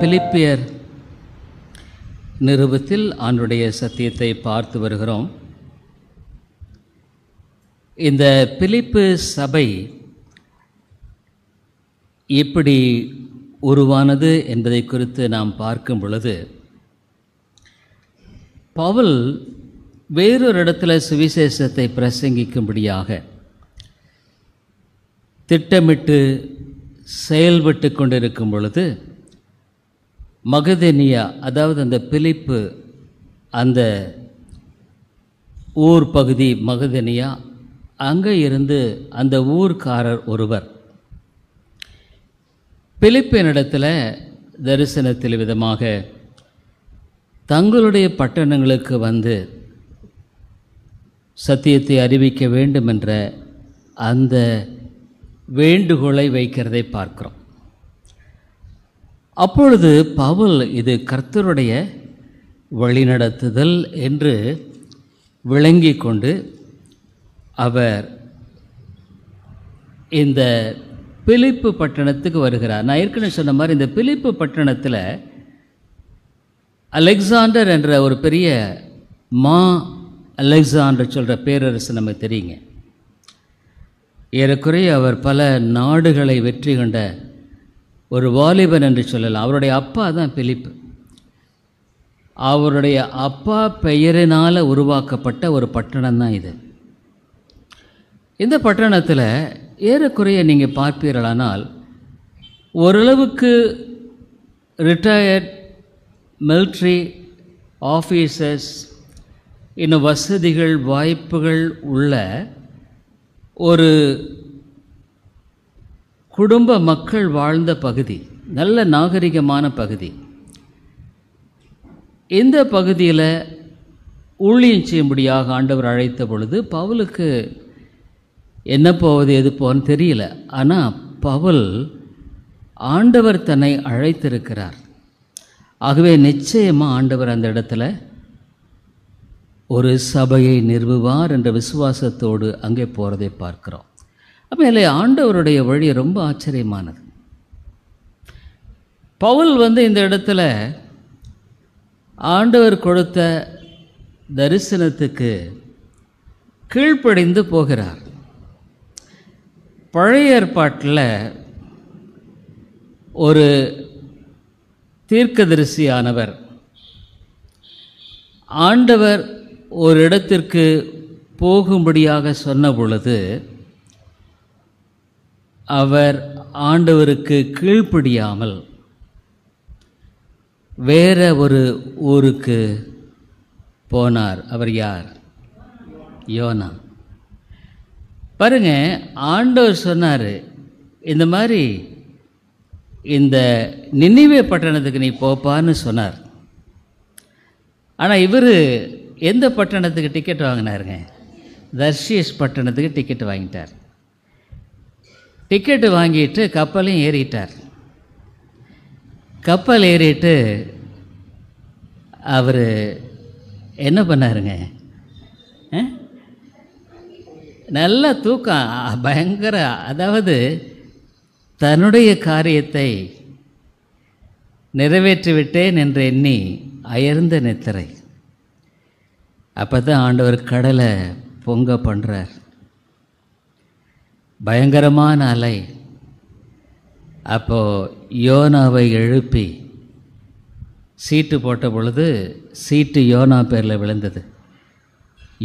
பிலிப்பியர் நிருபத்தில் ஆண்டுடைய சத்தியத்தை பார்த்து வருகிறோம். இந்த பிலிப்பு சபை எப்படி உருவானது என்பதை குறித்து நாம் பார்க்கும் பொழுது, பவுல் வேறொரு இடத்துல சுவிசேஷத்தை பிரசங்கிக்கும்படியாக திட்டமிட்டு செயல்பட்டு கொண்டிருக்கும் பொழுது, மகதேனியா, அதாவது அந்த பிலிப்பு அந்த ஊர் பகுதி மகதேனியா, அங்கே இருந்து அந்த ஊர்க்காரர் ஒருவர் பிலிப்பினிடத்தில் தரிசனத்தில் விதமாக தங்களுடைய பட்டணங்களுக்கு வந்து சத்தியத்தை அறிவிக்க வேண்டும் என்ற அந்த வேண்டுகோளை வைக்கிறதை பார்க்கிறோம். அப்பொழுது பவுல் இது கர்த்தருடைய வழிநடத்துதல் என்று விளங்கி கொண்டு அவர் இந்த பிலிப்பு பட்டணத்துக்கு வருகிறார். நான் ஏற்கனவே சொன்ன மாதிரி இந்த பிலிப்பு பட்டணத்தில் அலெக்சாண்டர் என்ற ஒரு பெரிய அலெக்சாண்டர் சொல்கிற பேரரசு நமக்கு தெரியுங்க. ஏறக்குறைய அவர் பல நாடுகளை வெற்றி கொண்ட ஒரு வாலிபன் என்று சொல்லலாம். அவருடைய அப்பா தான் பிலிப்பு. அவருடைய அப்பா பெயரினால் உருவாக்கப்பட்ட ஒரு பட்டணம் தான் இது. இந்த பட்டணத்தில் ஏறக்குறைய நீங்கள் பார்ப்பீர்களானால் ஓரளவுக்கு ரிட்டையர்ட் மிலிட்ரி ஆஃபீஸர்ஸ், இன்னும் வசதிகள் வாய்ப்புகள் உள்ள ஒரு குடும்ப மக்கள் வாழ்ந்த பகுதி, நல்ல நாகரிகமான பகுதி. இந்த பகுதியில் ஊழியம் செய்யும்படியாக ஆண்டவர் அழைத்த பொழுது பவுலுக்கு என்ன போவது எது போன்னு தெரியல. ஆனால் பவுல் ஆண்டவர் தன்னை அழைத்திருக்கிறார். ஆகவே நிச்சயமாக ஆண்டவர் அந்த இடத்துல ஒரு சபையை நிறுவுவார் என்ற விசுவாசத்தோடு அங்கே போகிறதை பார்க்கிறோம். அப்போ ஆண்டவருடைய வழி ரொம்ப ஆச்சரியமானது. பவுல் இந்த இடத்துல ஆண்டவர் கொடுத்த தரிசனத்துக்கு கீழ்ப்படிந்து போகிறார். பழைய ஏற்பாட்டில் ஒரு தீர்க்கதரிசியானவர் ஆண்டவர் ஒரு இடத்திற்கு போகும்படியாக சொன்ன பொழுது அவர் ஆண்டவருக்கு கீழ்ப்படியாமல் வேற ஒரு ஊருக்கு போனார். அவர் யார்? யோனா. பாருங்க, ஆண்டவர் சொன்னார், இந்த மாதிரி இந்த நினிவே பட்டணத்துக்கு நீ போப்பான்னு சொன்னார். ஆனால் இவர் எந்த பட்டணத்துக்கு டிக்கெட் வாங்கினாருங்க? தர்ஷீஸ் பட்டணத்துக்கு டிக்கெட் வாங்கிட்டார். டிக்கெட்டு வாங்கிட்டு கப்பலையும் ஏறிட்டார். கப்பல் ஏறிட்டு அவர் என்ன பண்ணாருங்க? நல்ல தூக்கம், பயங்கர, அதாவது தன்னுடைய காரியத்தை நிறைவேற்றிவிட்டேன் என்று எண்ணி அயர்ந்த நித்திரை. அப்போ தான் ஆண்டவர் கடலை பொங்க பண்ணுறார். பயங்கரமான அலை. அப்போது யோனாவை எழுப்பி சீட்டு போட்ட பொழுது சீட்டு யோனா பேரில் விழுந்தது.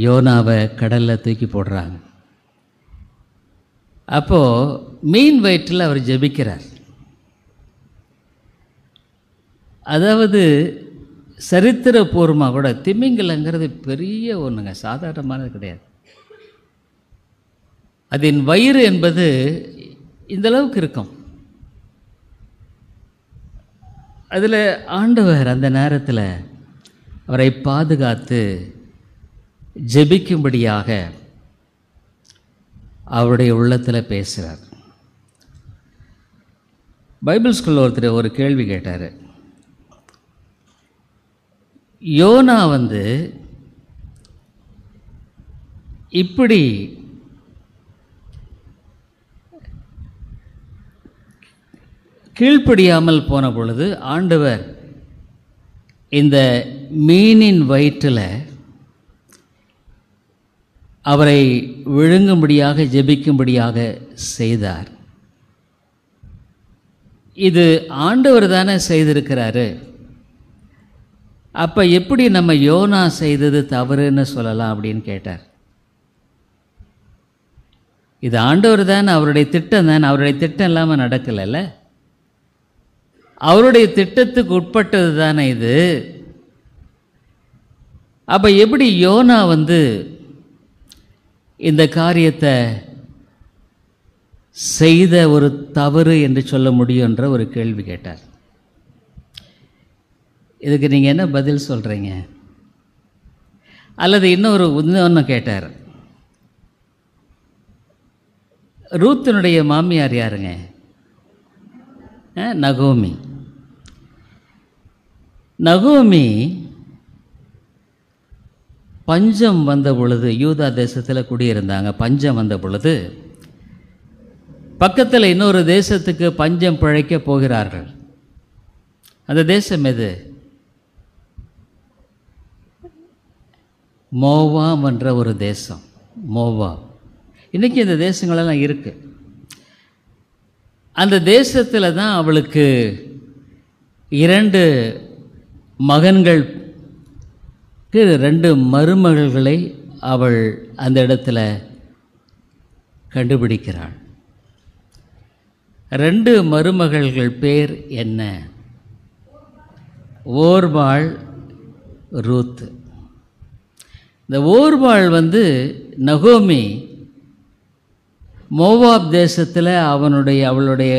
யோனாவை கடலில் தூக்கி போடுறாங்க. அப்போது மீன் வயிற்றில் அவர் ஜெபிக்கிறார். அதாவது சரித்திரபூர்வமாக கூட திமிங்கலங்கிறது பெரிய ஒன்றுங்க, சாதாரணமானது கிடையாது. அதன் வயிறு என்பது இந்தளவுக்கு இருக்கும். அதில் ஆண்டவர் அந்த நேரத்தில் அவரை பாதுகாத்து ஜெபிக்கும்படியாக அவருடைய உள்ளத்தில் பேசுகிறார். பைபிள் ஸ்கூலில் ஒருத்தர் ஒரு கேள்வி கேட்டார். யோனா இப்படி கீழ்ப்படியாமல் போன பொழுது ஆண்டவர் இந்த மீனின் வயிற்றில் அவரை விழுங்கும்படியாக ஜெபிக்கும்படியாக செய்தார். இது ஆண்டவர் தானே செய்திருக்கிறாரு. அப்போ எப்படி நம்ம யோனா செய்தது தவறுன்னு சொல்லலாம் அப்படின்னு கேட்டார். இது ஆண்டவர் தானே, அவருடைய திட்டம் தானே, அவருடைய திட்டம் இல்லாமல் நடக்கலைல்ல, அவருடைய திட்டத்துக்கு உட்பட்டது தானே இது. அப்போ எப்படி யோனா இந்த காரியத்தை செய்த ஒரு தவறு என்று சொல்ல முடியுன்ற ஒரு கேள்வி கேட்டார். இதுக்கு நீங்கள் என்ன பதில் சொல்கிறீங்க? அல்லது இன்னொன்று கேட்டார். ரூத்தினுடைய மாமியார் யாருங்க? நகோமி. நகோமி பஞ்சம் வந்த பொழுது, யூதா தேசத்தில் குடியிருந்தாங்க. பஞ்சம் வந்த பொழுது பக்கத்தில் இன்னொரு தேசத்துக்கு பஞ்சம் பிழைக்க போகிறார்கள். அந்த தேசம் எது? மோவாம் என்ற ஒரு தேசம். மோவாம். இன்றைக்கி இந்த தேசங்களெல்லாம் இருக்குது. அந்த தேசத்தில் தான் அவளுக்கு 2 மகன்கள், 2 மருமகள்களை அவள் அந்த இடத்துல கண்டுபிடிக்கிறாள். 2 மருமகள்கள் பேர் என்ன? ஓர்பாள், ரூத். இந்த ஓர்பாள் நகோமி மோவாப் தேசத்தில் அவளுடைய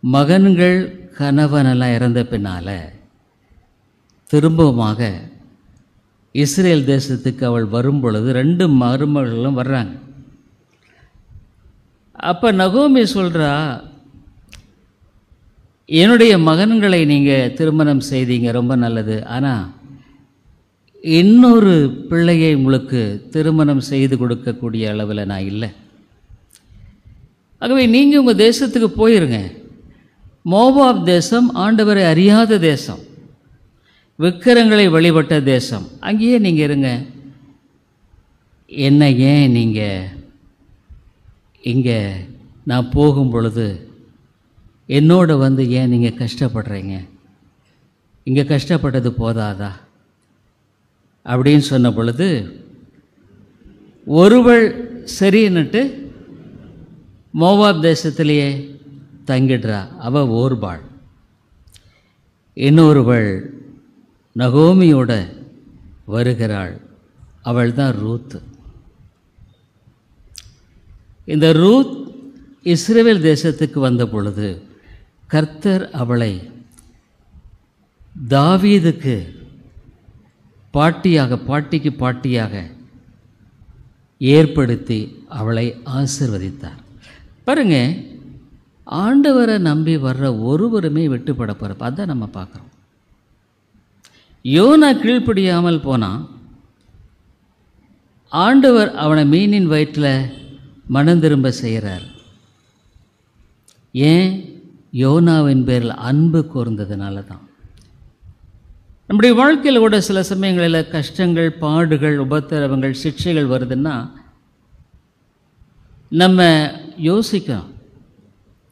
மகன்கள் கணவனெல்லாம் இறந்த பின்னால் திரும்பவுமாக இஸ்ரேல் தேசத்துக்கு அவள் வரும் பொழுது 2 மருமகளும் வர்றாங்க. அப்போ நகோமி சொல்கிறா, என்னுடைய மகன்களை நீங்கள் திருமணம் செய்தீங்க, ரொம்ப நல்லது. ஆனால் இன்னொரு பிள்ளையை உங்களுக்கு திருமணம் செய்து கொடுக்கக்கூடிய அளவில் நான் இல்லை. ஆகவே நீங்கள் உங்கள் தேசத்துக்கு போயிருங்க. மோவாப் தேசம் ஆண்டவரை அறியாத தேசம், விக்கிரங்களை வழிபட்ட தேசம். அங்கேயே நீங்கள் இருங்க. என்ன ஏன் நீங்கள் இங்கே நான் போகும் பொழுது என்னோட ஏன் நீங்கள் கஷ்டப்படுறீங்க? இங்கே கஷ்டப்பட்டது போதாதா அப்படின்னு சொன்ன பொழுது ஒருவள் சரின்னுட்டு மோவாப் தேசத்திலேயே தங்கிடுறா. அவள் ஓர்பாள். இன்னொருவள் நகோமியோட வருகிறாள். அவள் தான் ரூத். இந்த ரூத் இஸ்ரவேல் தேசத்துக்கு வந்த பொழுது கர்த்தர் அவளை தாவீதுக்கு பாட்டிக்கு பாட்டியாக ஏற்படுத்தி அவளை ஆசீர்வதித்தார். பாருங்க, ஆண்டவரை நம்பி வர்ற ஒருவருமே விட்டுப்பட போகிறப்ப அதான் நம்ம பார்க்குறோம். யோனா கீழ்ப்படியாமல் போனான். ஆண்டவர் அவனை மீனின் வயிற்றில் மனம் திரும்ப செய்கிறார். ஏன்? யோனாவின் பேரில் அன்பு கூர்ந்ததுனால தான். நம்முடைய வாழ்க்கையில் கூட சில சமயங்களில் கஷ்டங்கள், பாடுகள், உபத்திரவங்கள், சிக்ஷைகள் வருதுன்னா நம்ம யோசிக்கணும்,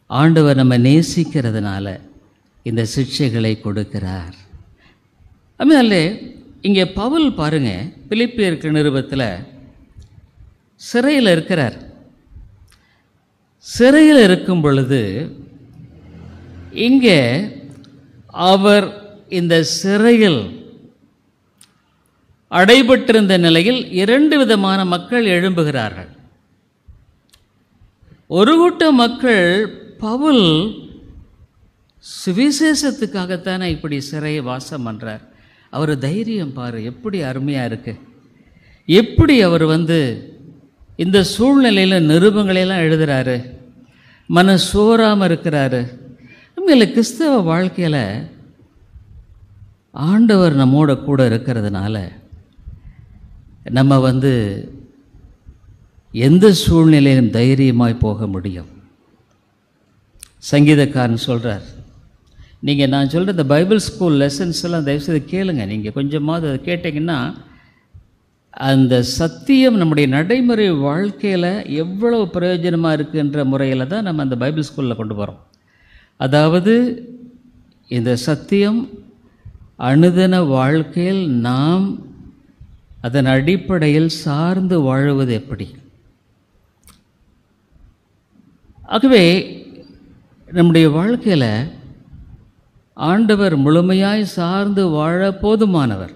ஆண்டவர் நம்ம நேசிக்கிறதுனால இந்த சிக்ஷைகளை கொடுக்கிறார். அதனால இங்கே பவுல் பாருங்க, பிலிப்பியருக்கு நிருபத்தில் சிறையில் இருக்கிறார். சிறையில் இருக்கும் பொழுது இங்கே அவர் இந்த சிறையில் அடைபட்டிருந்த நிலையில் 2 விதமான மக்கள் எழும்புகிறார்கள். ஒரு கூட்டம் மக்கள், பவுல் சுவிசேஷத்துக்காகத்தானே இப்படி சிறையை வாசம் பண்ணுறார், அவர் தைரியம் பாரு, எப்படி அருமையாக இருக்கு, எப்படி அவர் இந்த சூழ்நிலையில் நிருபங்களையெல்லாம் எழுதுகிறாரு, மன சோறாமல் இருக்கிறாரு. உண்மையில் கிறிஸ்தவ வாழ்க்கையில் ஆண்டவர் நம்மோட கூட இருக்கிறதுனால நம்ம எந்த சூழ்நிலையிலும் தைரியமாய் போக முடியும். சங்கீதக்காரன் சொல்கிறார், நீங்கள் நான் சொல்கிற இந்த பைபிள் ஸ்கூல் லெசன்ஸ் எல்லாம் தயவுசெய்து கேளுங்க. நீங்கள் கொஞ்சமாவது அதை கேட்டிங்கன்னா அந்த சத்தியம் நம்முடைய நடைமுறை வாழ்க்கையில் எவ்வளவு பிரயோஜனமாக இருக்குன்ற முறையில் தான் நம்ம அந்த பைபிள் ஸ்கூலில் கொண்டு போகிறோம். அதாவது இந்த சத்தியம் அனுதின வாழ்க்கையில் நாம் அதன் அடிப்படையில் சார்ந்து வாழுவது எப்படி. ஆகவே நம்முடைய வாழ்க்கையில் ஆண்டவர் முழுமையாய் சார்ந்து வாழ போதுமானவர்.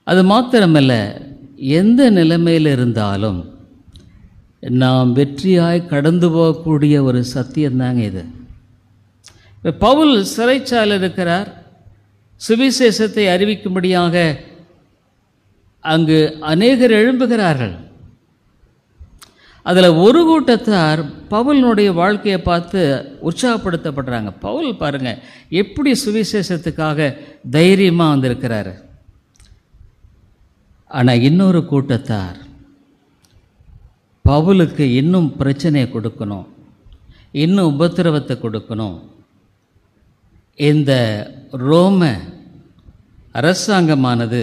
அது மாத்திரமல்ல, எந்த நிலைமையில் இருந்தாலும் நாம் வெற்றியாய் கடந்து போகக்கூடிய ஒரு சத்தியம்தாங்க இது. இப்போ பவுல் சிறைச்சாலையில் இருக்கிறார். சுவிசேஷத்தை அறிவிக்கும்படியாக அங்கு அநேகர் எழும்புகிறார்கள். அதில் ஒரு கூட்டத்தார் பவுலினுடைய வாழ்க்கையை பார்த்து உற்சாகப்படுத்தப்படுறாங்க. பவுல் பாருங்கள் எப்படி சுவிசேஷத்துக்காக தைரியமாக வந்திருக்கிறாரு. ஆனால் இன்னொரு கூட்டத்தார் பவுலுக்கு இன்னும் பிரச்சனையை கொடுக்கணும், இன்னும் உபத்திரவத்தை கொடுக்கணும். இந்த ரோம அரசாங்கமானது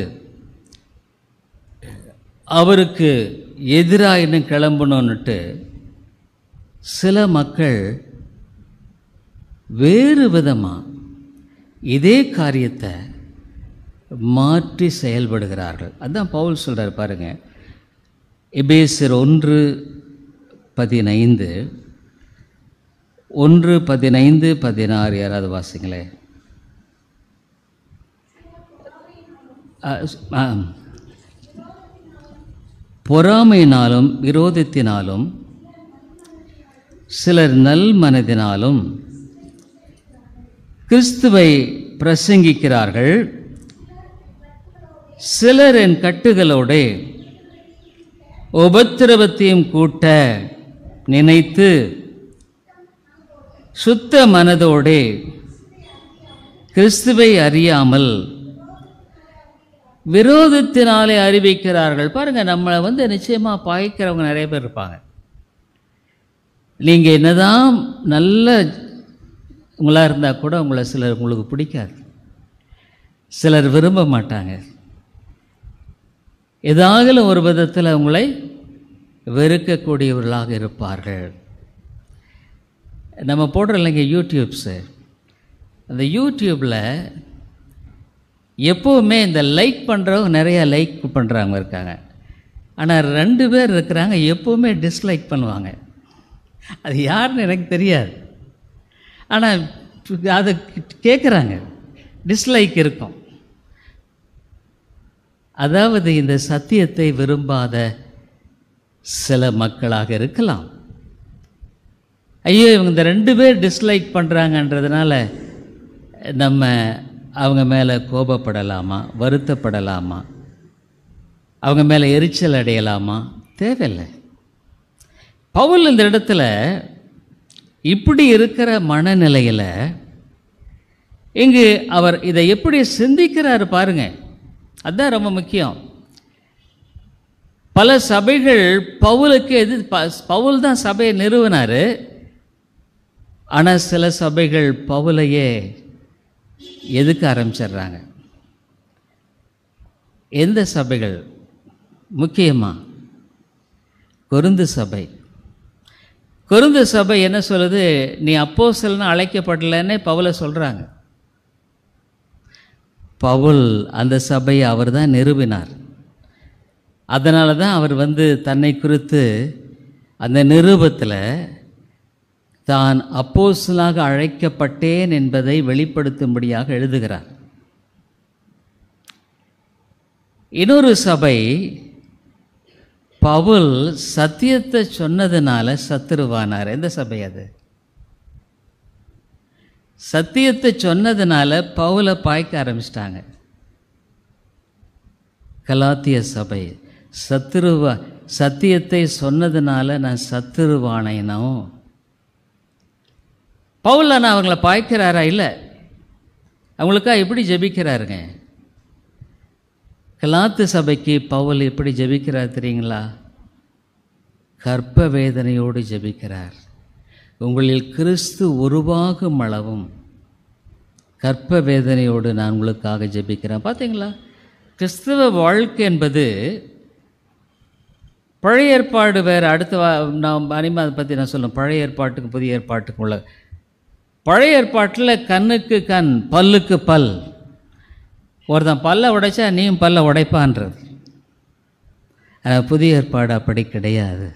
அவருக்கு எதிராக இன்னும் கிளம்பணுன்னுட்டு சில மக்கள் வேறு விதமாக இதே காரியத்தை மாற்றி செயல்படுகிறார்கள். அதுதான் பவுல் சொல்கிறார் பாருங்கள். எபேசியர் 1:15, 1:15-16 யாராவது வாசிங்களே. பொறாமையினாலும் விரோதத்தினாலும் சிலர் நல் மனதினாலும் கிறிஸ்துவை பிரசங்கிக்கிறார்கள். சிலர் என் கட்டுகளோடு உபத்திரவத்தையும் கூட்ட நினைத்து சுத்த மனதோடு கிறிஸ்துவை அறியாமல் விரோதத்தினாலே அறிவிக்கிறார்கள். பாருங்கள், நம்மளை நிச்சயமாக பாய்க்கிறவங்க நிறைய பேர் இருப்பாங்க. நீங்கள் என்னதான் நல்ல உங்களாக இருந்தால் கூட உங்களை சிலர் உங்களுக்கு பிடிக்காது, சிலர் விரும்ப மாட்டாங்க. ஏதாகலும் ஒரு விதத்தில் உங்களை வெறுக்கக்கூடியவர்களாக இருப்பார்கள். நம்ம போடுற இல்லைங்க யூடியூப்ஸு, அந்த யூடியூப்பில் எப்போவுமே இந்த லைக் பண்ணுறவங்க நிறையா லைக் பண்ணுறவங்க இருக்காங்க. ஆனால் 2 பேர் இருக்கிறாங்க எப்போவுமே டிஸ்லைக் பண்ணுவாங்க. அது யாருன்னு எனக்கு தெரியாது, ஆனால் அதை கேட்குறாங்க, டிஸ்லைக் இருக்கும். அதாவது இந்த சத்தியத்தை விரும்பாத சில மக்களாக இருக்கலாம். ஐயோ இவங்க இந்த 2 பேர் டிஸ்லைக் பண்ணுறாங்கன்றதுனால நம்ம அவங்க மேலே கோபப்படலாமா, வருத்தப்படலாமா, அவங்க மேலே எரிச்சல் அடையலாமா? தேவையில்லை. பவுல் இந்த இடத்துல இப்படி இருக்கிற மனநிலையில் இங்கு அவர் இதை எப்படி சிந்திக்கிறார் பாருங்க. அதுதான் ரொம்ப முக்கியம். பல சபைகள் பவுலுக்கு பவுல் தான் சபையை நிறுவினார். ஆனால் சில சபைகள் பவுலையே எதுக்க ஆரம்பிச்சிடுறாங்க. எந்த சபைகள்? முக்கியமாக கொரிந்து சபை. கொரிந்து சபை என்ன சொல்லுது? நீ அப்போஸ்தலன்னு அழைக்கப்படலைன்னு பவுலை சொல்கிறாங்க. பவுல் அந்த சபையை அவர் தான் நிறுவினார். அதனால தான் அவர் தன்னை குறித்து அந்த நிருபத்தில் தான் அப்போஸ்தலனாக அழைக்கப்பட்டேன் என்பதை வெளிப்படுத்தும்படியாக எழுதுகிறார். இன்னொரு சபை பவுல் சத்தியத்தை சொன்னதுனால சத்துருவானார். எந்த சபை அது? சத்தியத்தை சொன்னதுனால பவுலை பாய்க்க ஆரம்பிச்சிட்டாங்க. கலாத்திய சபை சத்தியத்தை சொன்னதுனால நான் சத்துருவானேனோ. பவுல் நான் அவங்கள பாய்க்கிறாரா? இல்லை. அவங்களுக்காக எப்படி ஜெபிக்கிறாருங்க? கலாத்து சபைக்கு பவுல் எப்படி ஜெபிக்கிறார் தெரியுங்களா? கர்ப்ப வேதனையோடு ஜெபிக்கிறார். உங்களில் கிறிஸ்து உருவாகும் அளவும் கற்ப வேதனையோடு நான் உங்களுக்காக ஜெபிக்கிறேன். பார்த்தீங்களா, கிறிஸ்தவ வாழ்க்கை என்பது பழைய ஏற்பாடு வேறு. அடுத்த நான் அனிமா அதை பற்றி நான் சொல்லணும். பழைய ஏற்பாட்டுக்கு புதிய ஏற்பாட்டுக்கு உள்ள பழைய ஏற்பாட்டில் கண்ணுக்கு கண் பல்லுக்கு பல். ஒருத்தன் பல்லை உடைச்சா நீயும் பல்லை உடைப்பான்றது. புதிய ஏற்பாடு அப்படி கிடையாது.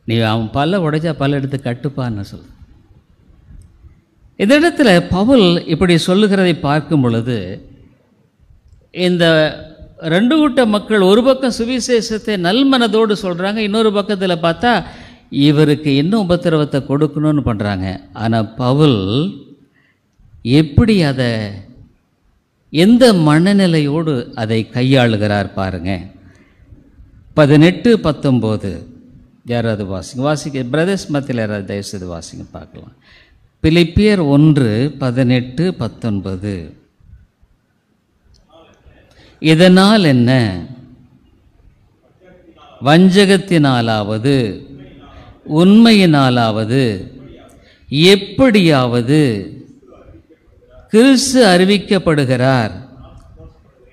நீ அவன் பல்லை உடைச்சா பல்ல எடுத்து கட்டுப்பான்னு சொல். இந்த இடத்துல பவுல் இப்படி சொல்லுகிறதை பார்க்கும் பொழுது இந்த ரெண்டு கூட்ட மக்கள் ஒரு பக்கம் சுவிசேஷத்தை நல்மனதோடு சொல்கிறாங்க, இன்னொரு பக்கத்தில் பார்த்தா இவருக்கு இன்னும் உபத்திரவத்தை கொடுக்கணும்னு பண்ணுறாங்க. ஆனால் பவுல் எப்படி அதை எந்த மனநிலையோடு அதை கையாளுகிறார் பாருங்க. 18-19 யாராவது வாசிங்க பிரதர்ஸ் மத்தியில் யாராவது தயவுசெய்து வாசிங்க பார்க்கலாம். பிலிப்பியர் 1:18-19. இதனால் என்ன? வஞ்சகத்தினாலாவது உண்மையினாலாவது எப்படியாவது கிறிஸ்து அறிவிக்கப்படுகிறார்,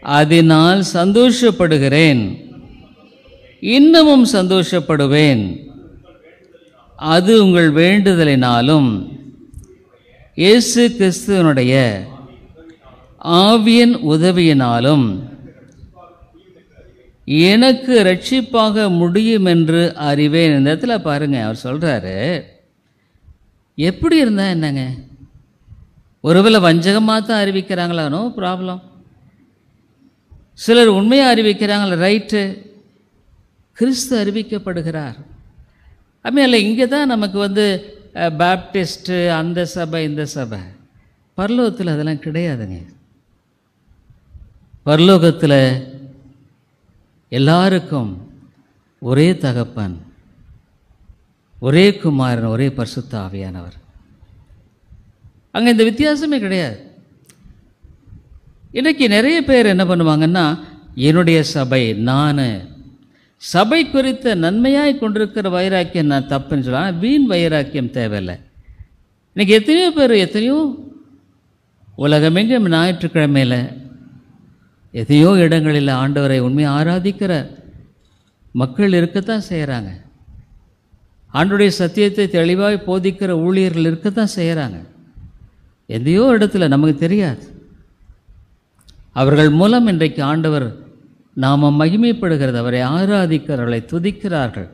அதனால் சந்தோஷப்படுகிறேன், இன்னமும் சந்தோஷப்படுவேன். அது உங்கள் வேண்டுதலினாலும் இயேசு கிறிஸ்துவனுடைய ஆவியின் உதவியினாலும் எனக்கு ரட்சிப்பாக முடியும் என்று அறிவேன். இந்த இடத்துல பாருங்க, அவர் சொல்கிறாரு எப்படி இருந்தால் என்னங்க? ஒருவேளை வஞ்சகமாக தான் அறிவிக்கிறாங்களா? No problem. சிலர் உண்மையாக அறிவிக்கிறாங்களா? ரைட்டு. கிறிஸ்து அறிவிக்கப்படுகிறார். இல்லை இங்கே தான் நமக்கு பேப்டிஸ்ட்டு அந்த சபை இந்த சபை. பரலோகத்தில் அதெல்லாம் கிடையாதுங்க. பரலோகத்தில் எல்லாருக்கும் ஒரே தகப்பன், ஒரே குமாரன், ஒரே பரிசுத்த ஆவியானவர். அங்கே இந்த வித்தியாசமே கிடையாது. இன்றைக்கி நிறைய பேர் என்ன பண்ணுவாங்கன்னா, என்னுடைய சபை, நான் சபை குறித்த நன்மையாய் கொண்டிருக்கிற வைராக்கியம் நான் தப்புன்னு சொல்லலாம். வீண் வைராக்கியம் தேவையில்லை. இன்றைக்கி எத்தனையோ பேர் எத்தனையோ உலகமெங்கும் ஞாயிற்றுக்கிழமையில் எத்தனையோ இடங்களில் ஆண்டவரை உண்மையை ஆராதிக்கிற மக்கள் இருக்கத்தான் செய்கிறாங்க. ஆண்டவருடைய சத்தியத்தை தெளிவாக போதிக்கிற ஊழியர்கள் இருக்கத்தான் செய்கிறாங்க. எதையோ இடத்துல நமக்கு தெரியாது. அவர்கள் மூலம் இன்றைக்கு ஆண்டவர் நாம மகிமைப்படுகிறது. அவரை ஆராதிக்கிறவர்களை துதிக்கிறார்கள்,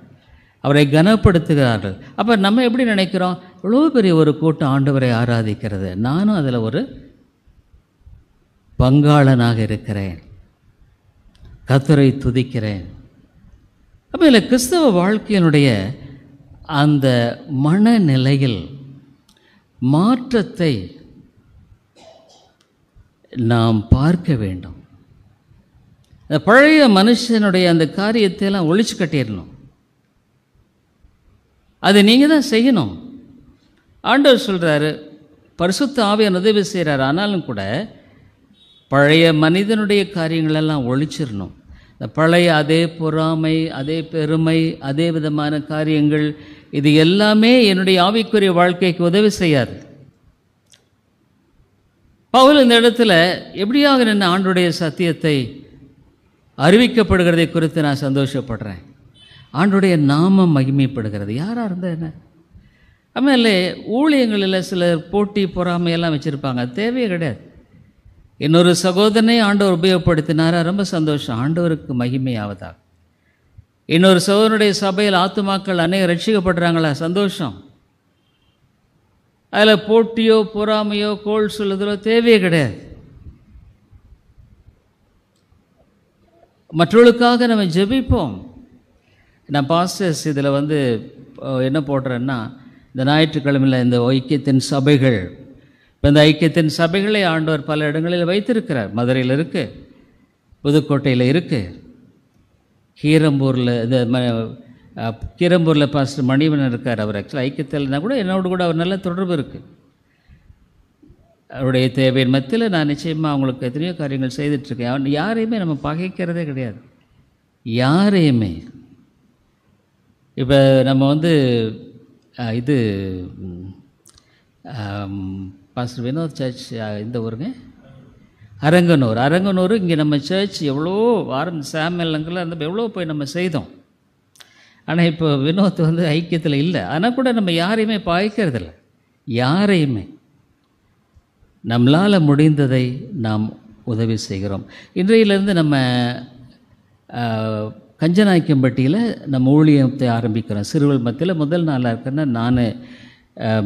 அவரை கனப்படுத்துகிறார்கள். அப்போ நம்ம எப்படி நினைக்கிறோம்? இவ்வளோ பெரிய ஒரு கூட்டம் ஆண்டவரை ஆராதிக்கிறது, நானும் அதில் ஒரு பங்காளனாக இருக்கிறேன், கர்த்தரை துதிக்கிறேன். அப்போ இதில் கிறிஸ்தவ வாழ்க்கையினுடைய அந்த மனநிலையில் மாற்றத்தை நாம் பார்க்க வேண்டும். அந்த பழைய மனுஷனுடைய அந்த காரியத்தையெல்லாம் ஒழிச்சு கட்டிடணும். அது நீங்கள் தான் செய்யணும். ஆண்டவர் சொல்கிறாரு, பரிசுத்த ஆவியானவர் உதவி செய்கிறார். ஆனாலும் கூட பழைய மனிதனுடைய காரியங்களெல்லாம் ஒழிச்சிடணும். இந்த பழைய அதே பொறாமை, அதே பெருமை, அதே விதமான காரியங்கள், இது எல்லாமே என்னுடைய ஆவிக்குரிய வாழ்க்கைக்கு உதவி செய்யாது. பவுல் இந்த இடத்துல எப்படியாக நின்று ஆண்டவருடைய சத்தியத்தை அறிவிக்கப்படுகிறதை குறித்து நான் சந்தோஷப்படுறேன். ஆண்டவருடைய நாமம் மகிமைப்படுகிறது. யாராக இருந்தால் என்ன? ஆಮೇಲೆ ஊழியங்களில் சிலர் போட்டி பொறாமையெல்லாம் வச்சுருப்பாங்க. அது தேவையே கிடையாது. இன்னொரு சகோதரனை ஆண்டவர் உபயோகப்படுத்தினாரா, ரொம்ப சந்தோஷம், ஆண்டவருக்கு மகிமையாவதாக. இன்னொரு சகோதரனுடைய சபையில் ஆத்துமாக்கள் அநேக ரட்சிக்கப்படுறாங்களா, சந்தோஷம். அதில் போட்டியோ பொறாமையோ கோல் சொல்லுதலோ தேவையே கிடையாது. மற்றவர்களுக்காக நம்ம ஜெபிப்போம். நான் பாஸ்டர்ஸ் இதில் என்ன போடுறேன்னா, இந்த ஞாயிற்றுக்கிழமையில் இந்த ஐக்கியத்தின் சபைகள், இப்போ இந்த ஐக்கியத்தின் சபைகளை ஆண்டவர் பல இடங்களில் வைத்திருக்கிறார். மதுரையில் இருக்குது, புதுக்கோட்டையில் இருக்குது, கீரம்பூரில் பாஸ்டர் மணிவன் இருக்கார். அவர் ஆக்சுவலாக ஐக்கியத்தில்னா கூட என்னோடு கூட அவர் நல்ல தொடர்பு இருக்குது. அவருடைய தேவையின் மத்தியில் நான் நிச்சயமாக அவங்களுக்கு எத்தனையோ காரியங்கள் செய்துட்ருக்கேன். அவன் யாரையுமே நம்ம பகைக்கிறதே கிடையாது, யாரையுமே. இப்போ நம்ம இது பாஸ்டர் வினோத் சர்ச் இந்த ஊருங்க அரங்கனூர். இங்கே நம்ம சர்ச் எவ்வளோ சாமியல்லங்கெல்லாம் இருந்தப்போ எவ்வளோ போய் நம்ம செய்தோம். ஆனால் இப்போ வினோத் ஐக்கியத்தில் இல்லை. ஆனால் கூட நம்ம யாரையுமே பாய்க்கிறதில்ல. யாரையுமே நம்மளால் முடிந்ததை நாம் உதவி செய்கிறோம். இன்றையிலேருந்து நம்ம கஞ்சநாயக்கம்பட்டியில் நம்ம ஊழியத்தை ஆரம்பிக்கிறோம். சிறுவல் மத்தியில் முதல் நாளாக இருக்குன்னா நான்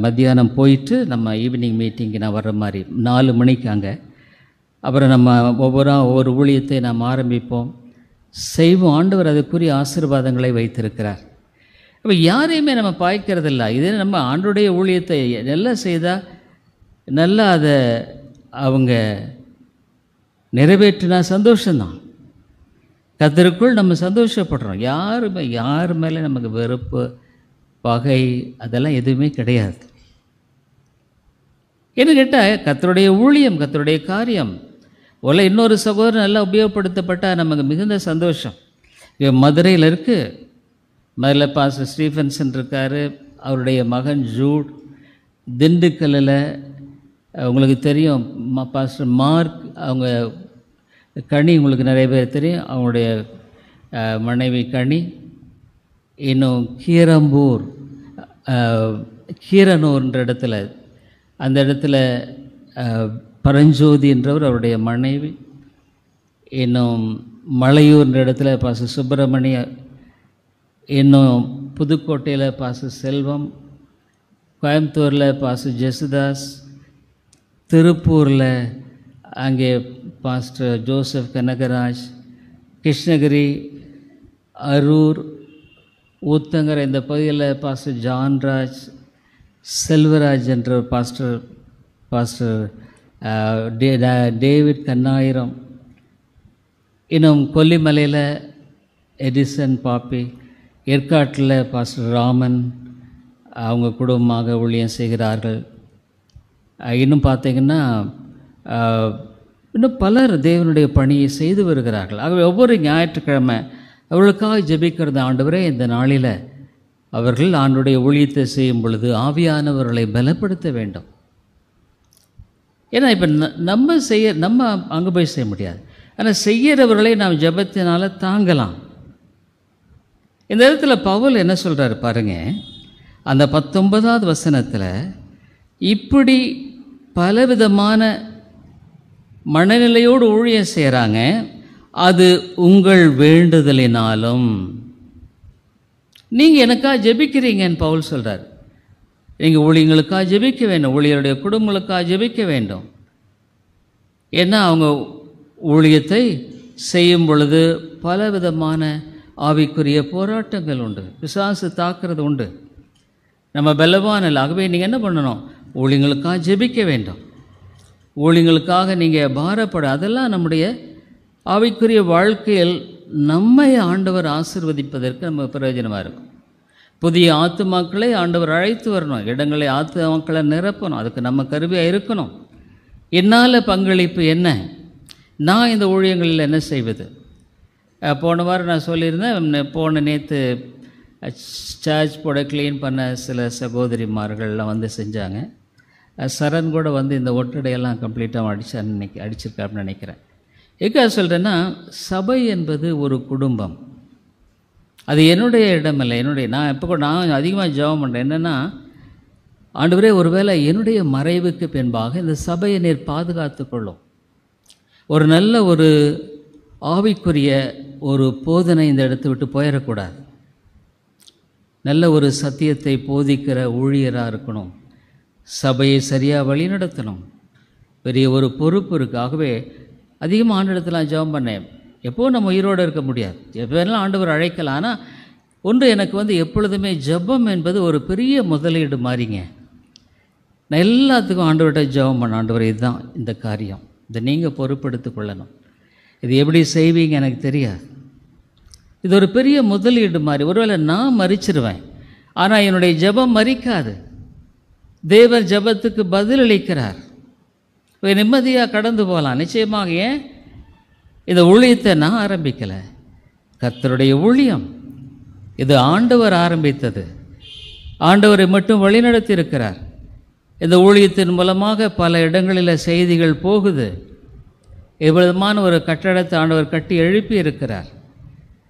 மத்தியானம் போயிட்டு நம்ம ஈவினிங் மீட்டிங்கு நான் வர்ற மாதிரி 4 மணிக்கு அங்கே. அப்புறம் நம்ம ஒவ்வொரு ஊழியத்தை நாம் ஆரம்பிப்போம், செய்வோம். ஆண்டவர் அதுக்குரிய ஆசீர்வாதங்களை வைத்திருக்கிறார். அப்போ யாரையுமே நம்ம பாய்க்கிறதில்ல. இதே நம்ம ஆண்டோடைய ஊழியத்தை நல்லா செய்தால் நல்லா அதை அவங்க நிறைவேற்றினா சந்தோஷம்தான். கர்த்தருக்குள் நம்ம சந்தோஷப்படுறோம். யார் மேலே நமக்கு வெறுப்பு, பகை அதெல்லாம் எதுவுமே கிடையாது. என்ன கேட்டால் கர்த்தருடைய ஊழியம், கர்த்தருடைய காரியம் இன்னொரு சகோதரன் நல்லா உபயோகப்படுத்தப்பட்டால் நமக்கு மிகுந்த சந்தோஷம். மதுரையில் இருக்குது. மதுரையில் பாஸ்டர் ஸ்டீஃபன்சன் இருக்கார், அவருடைய மகன் ஜூட். திண்டுக்கல்லில் உங்களுக்கு தெரியும் பாஸ்டர் மார்க், அவங்க கனி உங்களுக்கு நிறைய பேர் தெரியும், அவங்களுடைய மனைவி கனி. இன்னும் கீரனூர்ன்ற இடத்துல, அந்த இடத்துல பரஞ்சோதி என்றவர் அவருடைய மனைவி. இன்னும் மலையூர்ன்ற இடத்துல பாஸ்டர் சுப்பிரமணிய. இன்னும் புதுக்கோட்டையில் பாஸ்டர் செல்வம். கோயம்புத்தூரில் பாஸ்டர் ஜெசுதாஸ். திருப்பூரில் அங்கே பாஸ்டர் ஜோசப் கனகராஜ். கிருஷ்ணகிரி, அரூர், ஊத்தங்கரை இந்த பகுதியில் பாஸ்டர் ஜான்ராஜ், செல்வராஜ் என்ற பாஸ்டர் டேவிட் கண்ணாயிரம். இன்னும் கொல்லிமலையில் எடிசன் பாப்பி. ஏற்காட்டில் பாஸ்டர் ராமன், அவங்க குடும்பமாக ஊழியம் செய்கிறார்கள். இன்னும் பார்த்திங்கன்னா இன்னும் பலர் தேவனுடைய பணியை செய்து வருகிறார்கள். ஆகவே ஒவ்வொரு ஞாயிற்றுக்கிழமை அவர்களுக்காக ஜெபிக்கிறது. ஆண்டவரே, இந்த நாளில் அவர்கள் ஆண்டுடைய ஊழியத்தை செய்யும் பொழுது ஆவியானவர்களை பலப்படுத்த வேண்டும். ஏன்னா இப்போ நம்ம அங்கே போய் செய்ய முடியாது. ஆனால் செய்கிறவர்களை நாம் ஜெபத்தினால் தாங்கலாம். இந்த இடத்துல பவுல் என்ன சொல்கிறார் பாருங்கள், அந்த 19வது வசனத்தில் இப்படி பலவிதமான மனநிலையோடு ஊழியம் செய்கிறாங்க. அது உங்கள் வேண்டுதலினாலும். நீங்கள் எனக்காக ஜெபிக்கிறீங்கன்னு பவுல் சொல்கிறார். நீங்கள் ஊழியங்களுக்காக ஜெபிக்க வேண்டும், ஊழியருடைய குடும்பங்களுக்காக ஜெபிக்க வேண்டும். ஏன்னா அவங்க ஊழியத்தை செய்யும் பொழுது பலவிதமான ஆவிக்குரிய போராட்டங்கள் உண்டு, பிசாசு தாக்குறது உண்டு. நம்ம பலவான் இல்லை. ஆகவே நீங்கள் என்ன பண்ணணும், ஊழியங்களுக்காக ஜெபிக்க வேண்டும். ஊழியங்களுக்காக நீங்கள் பாரப்பட, அதெல்லாம் நம்முடைய ஆவிக்குரிய வாழ்க்கையில் நம்மை ஆண்டவர் ஆசீர்வதிப்பதற்கு நம்ம பிரயோஜனமாக இருக்கும். புதிய ஆத்துமாக்களை ஆண்டவர் அழைத்து வரணும், இடங்களை ஆத்துமாக்களை நிரப்பணும். அதுக்கு நம்ம கருவியாக இருக்கணும். என்னால் பங்களிப்பு என்ன, நான் இந்த ஊழியங்களில் என்ன செய்வது. போன வாரம் நான் சொல்லியிருந்தேன், நேற்று சர்ச் போட க்ளீன் பண்ண சில சகோதரிமார்கள்லாம் வந்து செஞ்சாங்க. சரண் கூட வந்து இந்த ஒட்டடையெல்லாம் கம்ப்ளீட்டாக அடிச்சிருக்காருன்னு நினைக்கிறேன். எதுக்காக சொல்கிறேன்னா, சபை என்பது ஒரு குடும்பம். அது என்னுடைய இடமில்லை. நான் அதிகமாக ஜெபம் பண்ணுறேன். என்னென்னா, ஆண்டவரே, ஒருவேளை என்னுடைய மறைவுக்கு பின்பாக இந்த சபையை நீர் பாதுகாத்து கொள்ளும். ஒரு நல்ல ஒரு ஆவிக்குரிய ஒரு போதனை இந்த இடத்தை விட்டு போயிடக்கூடாது. நல்ல ஒரு சத்தியத்தை போதிக்கிற ஊழியராக இருக்கணும். சபையை சரியாக வழி நடத்தணும். பெரிய ஒரு பொறுப்பு இருக்குது. ஆகவே அதிகமாக ஆண்டவரிடத்தில் ஜெபம் பண்ணேன். எப்போது நம்ம உயிரோடு இருக்க முடியாது, எப்போலாம் ஆண்டவர் அழைக்கலாம். ஆனால் ஒன்று எனக்கு எப்பொழுதுமே ஜெபம் என்பது ஒரு பெரிய முதலீடு மாதிரிங்க. நான் எல்லாத்துக்கும் ஆண்டவர்கிட்ட ஜெபம் பண்ண, ஆண்டவர் இதுதான் இந்த காரியம், இதை நீங்கள் பொறுப்பெடுத்து கொள்ளணும், இது எப்படி செய்வீங்க எனக்கு தெரியாது. இது ஒரு பெரிய முதலீடு மாதிரி. ஒருவேளை நான் மறிச்சிருவேன், ஆனால் என்னுடைய ஜெபம் மறிக்காது. தேவர் ஜெபத்துக்கு பதிலளிக்கிறார். நிம்மதியாக கடந்து போகலாம் நிச்சயமாக. ஏன் இந்த ஊழியத்தை நான் ஆரம்பிக்கலை, கர்த்தருடைய ஊழியம் இது ஆண்டவர் ஆரம்பித்தது. ஆண்டவரை மட்டும் வழிநடத்தி இருக்கிறார். இந்த ஊழியத்தின் மூலமாக பல இடங்களில் செய்திகள் போகுது. இவ்விதமான ஒரு கட்டடத்தை ஆண்டவர் கட்டி எழுப்பி இருக்கிறார்.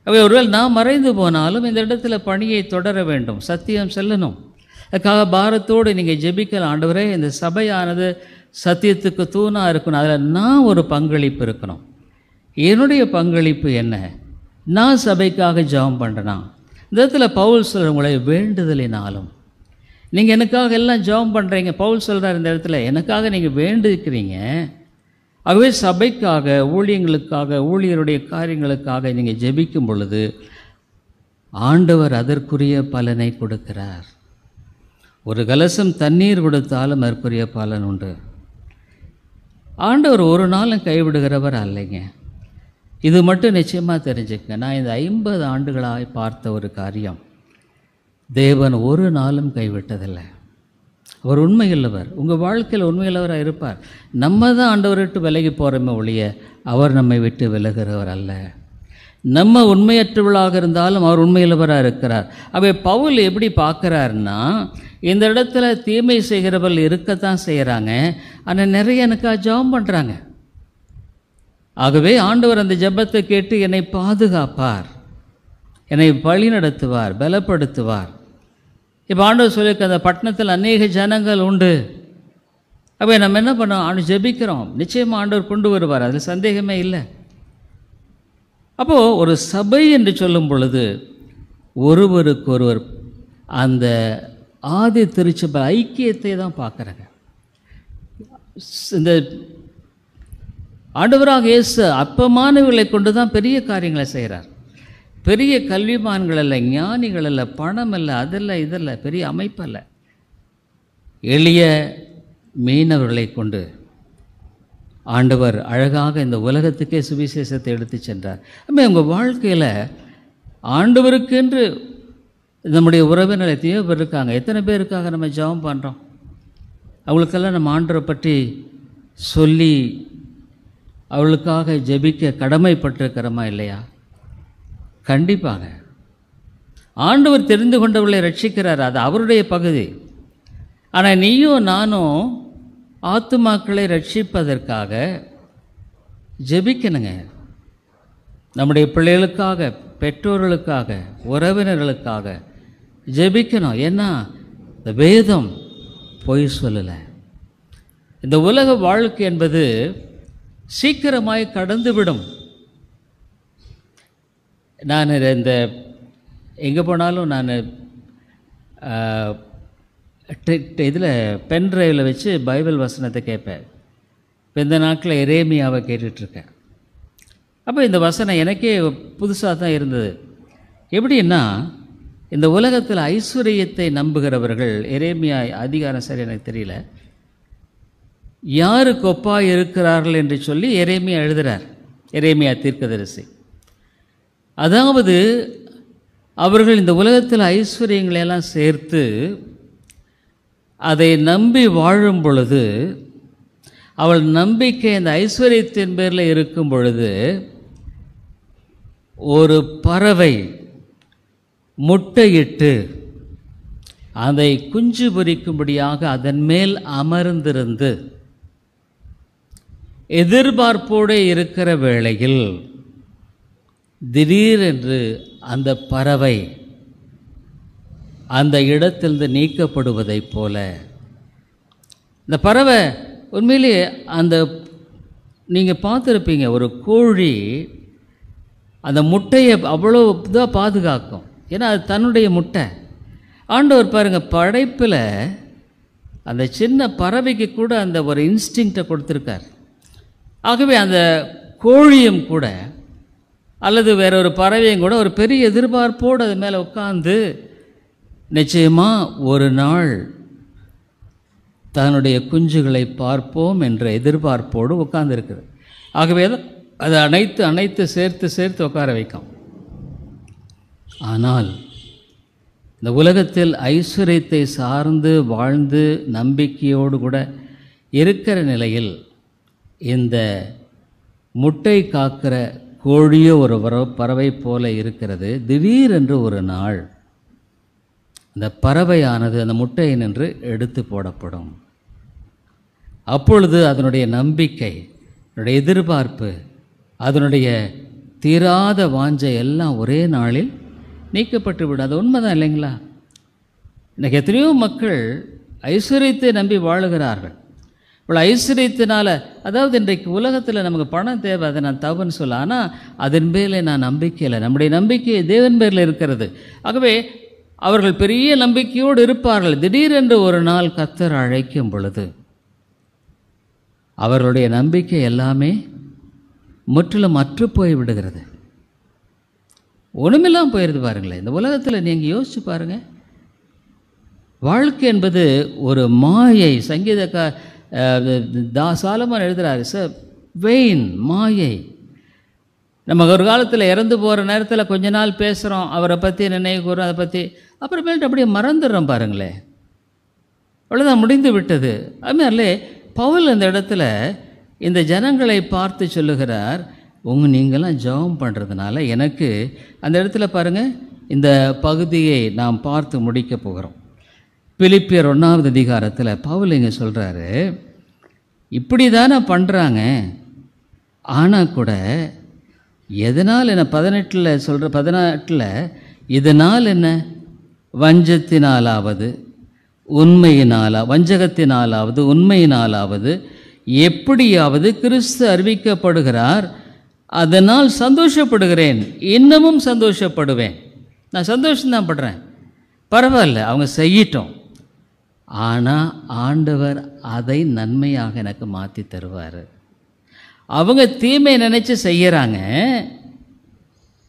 அவை ஒருவேளை நாம் மறைந்து போனாலும் இந்த இடத்துல பணியை தொடர வேண்டும், சத்தியம் செல்லணும். அதுக்காக பாரத்தோடு நீங்கள் ஜெபிக்கலாம். ஆண்டவரே, இந்த சபையானது சத்தியத்துக்கு தூணாக இருக்கணும், அதில் நான் ஒரு பங்களிப்பு இருக்கணும். என்னுடைய பங்களிப்பு என்ன? நான் சபைக்காக ஜெபம் பண்ணுறேனா? இந்த இடத்துல பவுல் சொல்கிற உங்களை வேண்டுதலினாலும், நீங்கள் எனக்காக எல்லாம் ஜெபம் பண்ணுறீங்க. பவுல் சொல்கிறார் இந்த இடத்துல, எனக்காக நீங்கள் வேண்டிக்கிறீங்க. ஆகவே சபைக்காக, ஊழியங்களுக்காக, ஊழியருடைய காரியங்களுக்காக நீங்கள் ஜெபிக்கும் பொழுது ஆண்டவர் அதற்குரிய பலனை கொடுக்கிறார். ஒரு கலசம் தண்ணீர் கொடுத்தாலும் அதற்குரிய பலன் உண்டு. ஆண்டவர் ஒரு நாளும் கைவிடுகிறவர் அல்லைங்க. இது மட்டும் நிச்சயமாக தெரிஞ்சுக்கங்க. நான் இந்த 50 ஆண்டுகளாக பார்த்த ஒரு காரியம், தேவன் ஒரு நாளும் கைவிட்டதில்லை. அவர் உண்மையுள்ளவர். உங்கள் வாழ்க்கையில் உண்மையுள்ளவராக இருப்பார். நம்ம தான் ஆண்டவரை விட்டு விலகி போகிறோமே ஒழிய அவர் நம்மை விட்டு விலகிறவர் அல்ல. நம்ம உண்மையற்றவர்களாக இருந்தாலும் அவர் உண்மையுள்ளவராக இருக்கிறார். அவை பவுல் எப்படி பார்க்குறாருன்னா, இந்த இடத்துல தீமை செய்கிறவர்கள் இருக்கத்தான் செய்கிறாங்க, ஆனால் நிறைய எனக்காக ஜெபம் பண்ணுறாங்க. ஆகவே ஆண்டவர் அந்த ஜெபத்தை கேட்டு என்னை பாதுகாப்பார், என்னை வழி நடத்துவார், பலப்படுத்துவார். இப்போ ஆண்டவர் சொல்லியிருக்க அந்த பட்டணத்தில் அநேக ஜனங்கள் உண்டு. அப்போ நம்ம என்ன பண்ணோம்? ஆண்டு ஜெபிக்கிறோம், நிச்சயமாக ஆண்டவர் கொண்டு வருவார், அதில் சந்தேகமே இல்லை. அப்போது ஒரு சபை என்று சொல்லும் பொழுது ஒருவருக்கொருவர் அந்த ஆதி திருச்சபை ஐக்கியத்தை தான் பார்க்குறாங்க. இந்த ஆண்டவராக இயேசு அப்பமானவர்களை கொண்டு தான் பெரிய காரியங்களை செய்கிறார். பெரிய கல்விமான்கள் அல்ல, ஞானிகள் அல்ல, பணம் அல்ல, அதல்ல இதல்ல, பெரிய அமைப்பல்ல, எளிய மீனவர்களை கொண்டு ஆண்டவர் அழகாக இந்த உலகத்துக்கே சுவிசேஷத்தை எடுத்து சென்றார். அப்போ உங்கள் வாழ்க்கையில் ஆண்டவருக்கென்று நம்முடைய உறவினர்கள் எத்தனையோ பேர் இருக்காங்க. எத்தனை பேருக்காக நம்ம ஜெபம் பண்ணுறோம்? அவங்களுக்கெல்லாம் நம்ம ஆண்டவரை பற்றி சொல்லி அவளுக்காக ஜெபிக்க கடமைப்பட்டிருக்கிறோமா இல்லையா? கண்டிப்பாக. ஆண்டவர் தெரிந்து கொண்டவர்களை ரட்சிக்கிறார், அது அவருடைய பகுதி. ஆனால் நீயும் நானும் ஆத்துமாக்களை ரட்சிப்பதற்காக ஜெபிக்கணுங்க. நம்முடைய பிள்ளைகளுக்காக, பெற்றோர்களுக்காக, உறவினர்களுக்காக ஜெபிக்கணும். ஏன்னா இந்த வேதம் பொய் சொல்லலை. இந்த உலக வாழ்க்கை என்பது சீக்கிரமாய் கடந்துவிடும். நான் இந்த எங்கே போனாலும் நான் இதில் பென் ட்ரைவில் வச்சு பைபிள் வசனத்தை கேட்பேன். இப்போ இந்த நாட்களில் எரேமியாவை கேட்டுட்ருக்கேன். அப்போ இந்த வசனம் எனக்கே புதுசாக தான் இருந்தது. எப்படின்னா, இந்த உலகத்தில் ஐஸ்வர்யத்தை நம்புகிறவர்கள், எரேமியா அதிகாரம் சரி எனக்கு தெரியல, யாருக்கு ஒப்பாக இருக்கிறார்கள் என்று சொல்லி எரேமியா எழுதுகிறார். எரேமியா தீர்க்கதரிசி. அதாவது அவர்கள் இந்த உலகத்தில் ஐஸ்வர்யங்களெல்லாம் சேர்த்து அதை நம்பி வாழும் பொழுது, அவள் நம்பிக்கை இந்த ஐஸ்வர்யத்தின் பேரில் இருக்கும் பொழுது, ஒரு பறவை முட்டையிட்டு அதை குஞ்சு பொரிக்கும்படியாக அதன் மேல் அமர்ந்திருந்து எதிர்பார்ப்போடு இருக்கிற வேளையில் திடீரென்று அந்த பறவை அந்த இடத்திலிருந்து நீக்கப்படுவதைப் போல, இந்த பறவை உண்மையிலேயே அந்த நீங்கள் பார்த்துருப்பீங்க, ஒரு கோழி அந்த முட்டையை அவ்வளோ இதாக பாதுகாக்கும். ஏன்னா அது தன்னுடைய முட்டை. ஆண்டவர் பாருங்கள், படைப்பில் அந்த சின்ன பறவைக்கு கூட அந்த ஒரு இன்ஸ்டிங்க்டை கொடுத்துருக்கார். ஆகவே அந்த கோழியும் கூட அல்லது வேற ஒரு பறவையும் கூட ஒரு பெரிய எதிர்பார்ப்போடு அது மேலே உட்கார்ந்து நிச்சயமாக ஒரு நாள் தன்னுடைய குஞ்சுகளை பார்ப்போம் என்ற எதிர்பார்ப்போடு உட்கார்ந்துருக்குது. ஆகவே அதை அனைத்து சேர்த்து உட்கார வைக்கும். ஆனால் இந்த உலகத்தில் ஐஸ்வர்யத்தை சார்ந்து வாழ்ந்து நம்பிக்கையோடு கூட இருக்கிற நிலையில் இந்த முட்டை காக்கிற கோழியோ ஒரு பறவை போல இருக்கிறது. திடீரென்று ஒரு நாள் அந்த பறவையானது அந்த முட்டையை நின்று எடுத்து போடப்படும். அப்பொழுது அதனுடைய நம்பிக்கை, அதனுடைய எதிர்பார்ப்பு, அதனுடைய தீராத வாஞ்சை எல்லாம் ஒரே நாளில் நீக்கப்பட்டு விடும். அது உண்மைதான் இல்லைங்களா? இன்றைக்கி எத்தனையோ மக்கள் ஐஸ்வர்யத்தை நம்பி வாழுகிறார்கள். இவ்வளோ ஐஸ்வர்யத்தினால, அதாவது இன்றைக்கு உலகத்தில் நமக்கு பணம் தேவை, அதை நான் தவறுன்னு சொல்ல, ஆனால் அதன் பேரில் நான் நம்பிக்கை இல்லை. நம்முடைய நம்பிக்கை தேவன் பேரில் இருக்கிறது. ஆகவே அவர்கள் பெரிய நம்பிக்கையோடு இருப்பார்கள். திடீரென்று ஒரு நாள் கர்த்தர் அழைக்கும் பொழுது அவர்களுடைய நம்பிக்கை எல்லாமே முற்றிலும் அற்று போய் விடுகிறது. ஒன்றுமெல்லாம் போயிடுது. பாருங்களேன், இந்த உலகத்தில் நீங்கள் யோசிச்சு பாருங்கள். வாழ்க்கை என்பது ஒரு மாயை. சாலமோன் எழுதுகிறாரு, சார் வெயின், மாயை. நம்ம ஒரு காலத்தில் இறந்து போகிற நேரத்தில் கொஞ்ச நாள் பேசுகிறோம், அவரை பற்றி நினைவு கூறுறோம், அதை பற்றி, அப்புறமேல்ட்டு அப்படியே மறந்துடுறோம். பாருங்களேன், அவ்வளோதான், முடிந்து விட்டது. அதுமாதிரிலே பவுல் அந்த இடத்துல இந்த ஜனங்களை பார்த்து சொல்லுகிறார், நீங்கள்லாம் ஜெபம் பண்ணுறதுனால எனக்கு அந்த இடத்துல பாருங்கள், இந்த பகுதியை நாம் பார்த்து முடிக்க போகிறோம். பிலிப்பியர் 1வது அதிகாரத்தில் பவுல் இங்கே சொல்கிறாரு, இப்படி தானே பண்ணுறாங்க, ஆனால் கூட எதனால் என்ன 18 இதனால் என்ன, வஞ்சகத்தினாலாவது உண்மையினாலாவது எப்படியாவது கிறிஸ்து அறிவிக்கப்படுகிறார், அதனால் சந்தோஷப்படுகிறேன், இன்னமும் சந்தோஷப்படுவேன். நான் சந்தோஷம்தான் படுறேன், பரவாயில்ல, அவங்க செய்யட்டும். ஆனால் ஆண்டவர் அதை நன்மையாக எனக்கு மாற்றி தருவார். அவங்க தீமை நினச்சி செய்கிறாங்க,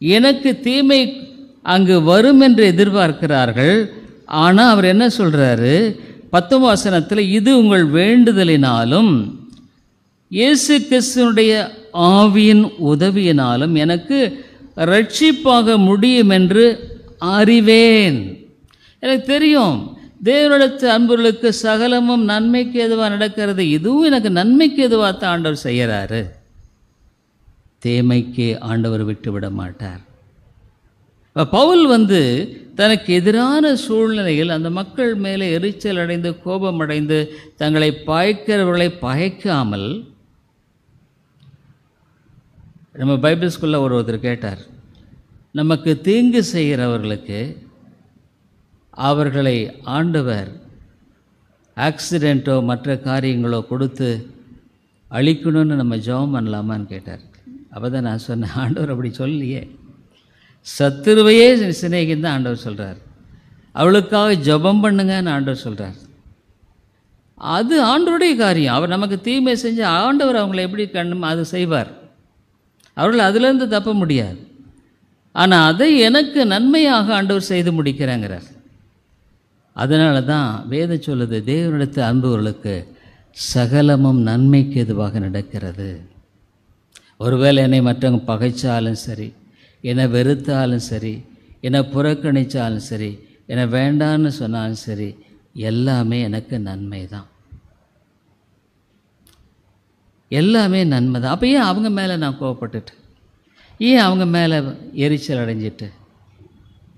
எனக்கு தீமை அங்கு வரும் என்று எதிர்பார்க்கிறார்கள். ஆனால் அவர் என்ன சொல்கிறாரு 10ஆம் வசனத்தில், இது உங்கள் வேண்டுதலினாலும் இயேசு கிறிஸ்துவினுடைய ஆவியின் உதவியினாலும் எனக்கு ரட்சிப்பாக முடியும் என்று அறிவேன். எனக்கு தெரியும், தேவனிடத்து அன்பர்களுக்கு சகலமும் நன்மைக்கு எதுவாக நடக்கிறது, இதுவும் எனக்கு நன்மைக்கு எதுவாக தான் ஆண்டவர் செய்கிறாரு. தீமைக்கு ஆண்டவர் விட்டு விட மாட்டார். பவுல் தனக்கு எதிரான சூழ்நிலையில் அந்த மக்கள் மேலே எரிச்சல் அடைந்து கோபம் அடைந்து தங்களை பாய்க்கிறவர்களை பகைக்காமல், நம்ம பைபிள் ஸ்கூலில் ஒருத்தர் கேட்டார், நமக்கு தீங்கு செய்கிறவர்களுக்கு அவர்களை ஆண்டவர் ஆக்சிடெண்ட்டோ மற்ற காரியங்களோ கொடுத்து அழிக்கணும்னு நம்ம ஜெபம் பண்ணலாமான்னு கேட்டார். அப்போ தான் நான் சொன்னேன், ஆண்டவர் அப்படி சொல்லியே, சத்துருவையே சிநேகின்னு தான் ஆண்டவர் சொல்கிறார், அவளுக்காக ஜெபம் பண்ணுங்கன்னு ஆண்டவர் சொல்கிறார். அது ஆண்டவருடைய காரியம். அவர் நமக்கு தீமை செஞ்சு ஆண்டவர் அவங்கள எப்படி கண்ணும் அது செய்வார். அவர்கள் அதிலேருந்து தப்ப முடியாது. ஆனால் அதை எனக்கு நன்மையாக ஆண்டவர் செய்து முடிக்கிறாங்கிறார். அதனால தான் வேதம் சொல்லுது, தேவனிடத்து அன்புகளுக்கு சகலமும் நன்மைக்கு எதுவாக நடக்கிறது. ஒருவேளை என்னை மற்றவங்க பகைச்சாலும் சரி, என்னை வெறுத்தாலும் சரி, என்னை புறக்கணித்தாலும் சரி, என்னை வேண்டான்னு சொன்னாலும் சரி, எல்லாமே எனக்கு நன்மை தான், எல்லாமே நன்மை தான். அப்போ ஏன் அவங்க மேலே நான் கோவப்பட்டுட்டு, ஏன் அவங்க மேலே எரிச்சல் அடைஞ்சிட்டு,